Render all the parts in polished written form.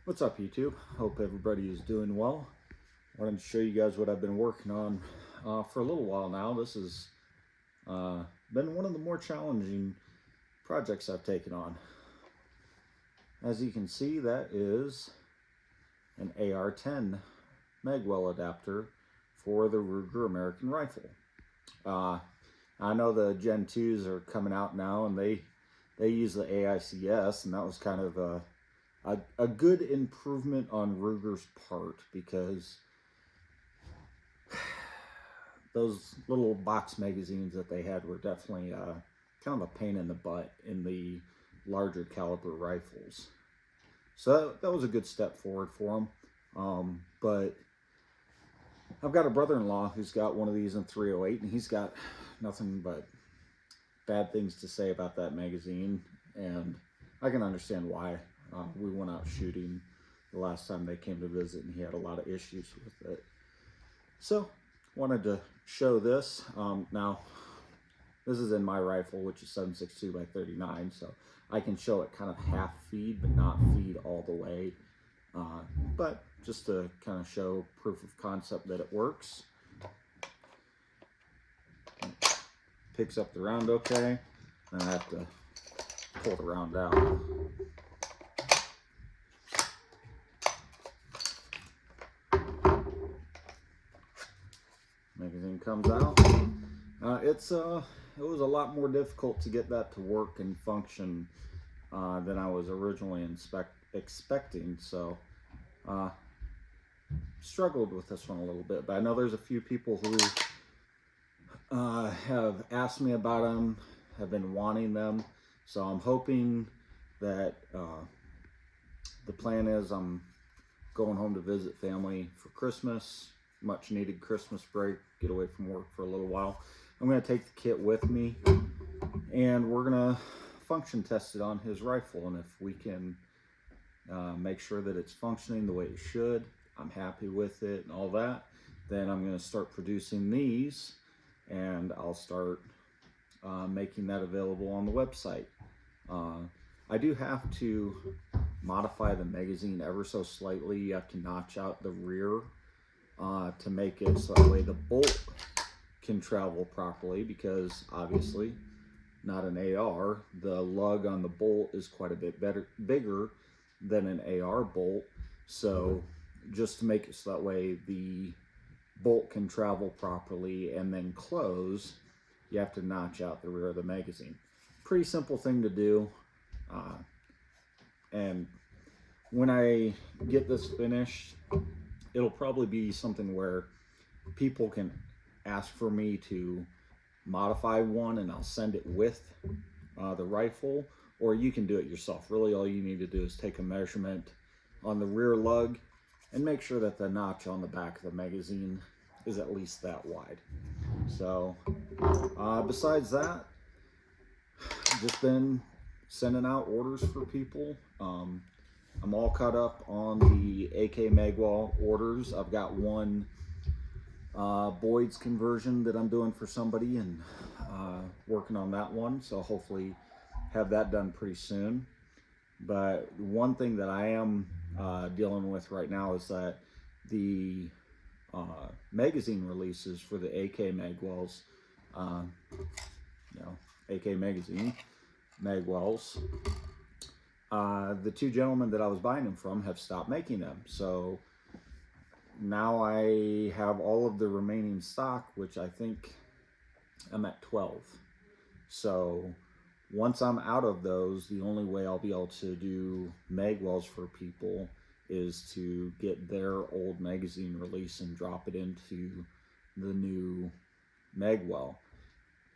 What's up, YouTube? Hope everybody is doing well. I wanted to show you guys what I've been working on for a little while now. This has been one of the more challenging projects I've taken on. As you can see, that is an AR-10 Magwell adapter for the Ruger American Rifle. I know the Gen 2s are coming out now, and they use the AICS, and that was kind of a good improvement on Ruger's part, because those little box magazines that they had were definitely kind of a pain in the butt in the larger caliber rifles. So that was a good step forward for them. But I've got a brother-in-law who's got one of these in 308, and he's got nothing but bad things to say about that magazine, and I can understand why. We went out shooting the last time they came to visit, and he had a lot of issues with it. So wanted to show this. Now this is in my rifle, which is 7.62 by 39, so I can show it kind of half feed but not feed all the way, but just to kind of show proof of concept that it works. Picks up the round okay, and I have to pull the round out. Magazine comes out. It was a lot more difficult to get that to work and function than I was originally expecting. So struggled with this one a little bit, but I know there's a few people who have asked me about them, have been wanting them. So I'm hoping that the plan is I'm going home to visit family for Christmas. Much needed Christmas break, get away from work for a little while. I'm going to take the kit with me, and we're going to function test it on his rifle, and if we can make sure that it's functioning the way it should, I'm happy with it and all that, then I'm going to start producing these, and I'll start making that available on the website. I do have to modify the magazine ever so slightly. You have to notch out the rear to make it so that way the bolt can travel properly, because obviously not an AR, the lug on the bolt is quite a bit bigger than an AR bolt. So just to make it so that way the bolt can travel properly and then close, you have to notch out the rear of the magazine. Pretty simple thing to do. And when I get this finished, it'll probably be something where people can ask for me to modify one, and I'll send it with the rifle, or you can do it yourself. Really, all you need to do is take a measurement on the rear lug and make sure that the notch on the back of the magazine is at least that wide. So besides that, just been sending out orders for people. I'm all caught up on the AK Magwell orders. I've got one Boyd's conversion that I'm doing for somebody, and working on that one, so hopefully have that done pretty soon. But one thing that I am dealing with right now is that the magazine releases for the AK Magwells, AK magazine Magwells, the two gentlemen that I was buying them from have stopped making them. So now I have all of the remaining stock, which I think I'm at 12. So once I'm out of those, the only way I'll be able to do Magwells for people is to get their old magazine release and drop it into the new Magwell.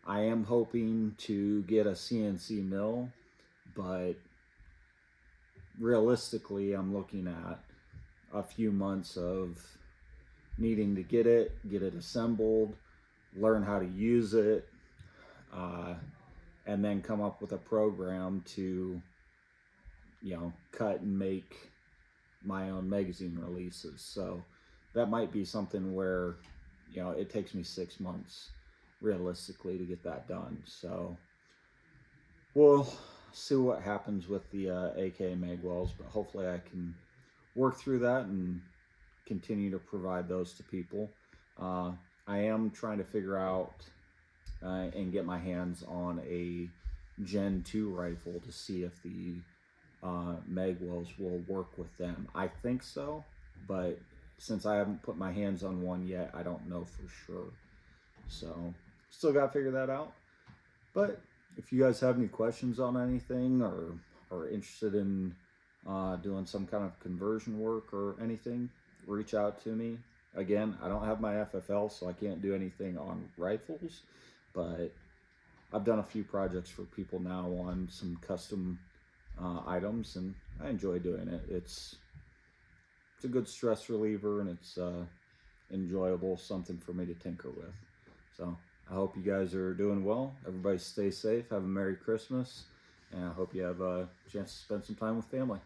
I am hoping to get a CNC mill, but realistically I'm looking at a few months of needing to get it assembled, learn how to use it, and then come up with a program to, cut and make my own magazine releases. So that might be something where, it takes me 6 months realistically to get that done. So we'll see what happens with the AK Magwells, but hopefully I can work through that and continue to provide those to people. I am trying to figure out and get my hands on a Gen 2 rifle to see if the Magwells will work with them. I think so, but since I haven't put my hands on one yet, I don't know for sure. So, still got to figure that out. But if you guys have any questions on anything or are interested in doing some kind of conversion work or anything, reach out to me. Again, I don't have my FFL, so I can't do anything on rifles, but I've done a few projects for people now on some custom items, and I enjoy doing it. It's a good stress reliever, and it's enjoyable, something for me to tinker with. So I hope you guys are doing well. Everybody stay safe. Have a Merry Christmas, and I hope you have a chance to spend some time with family.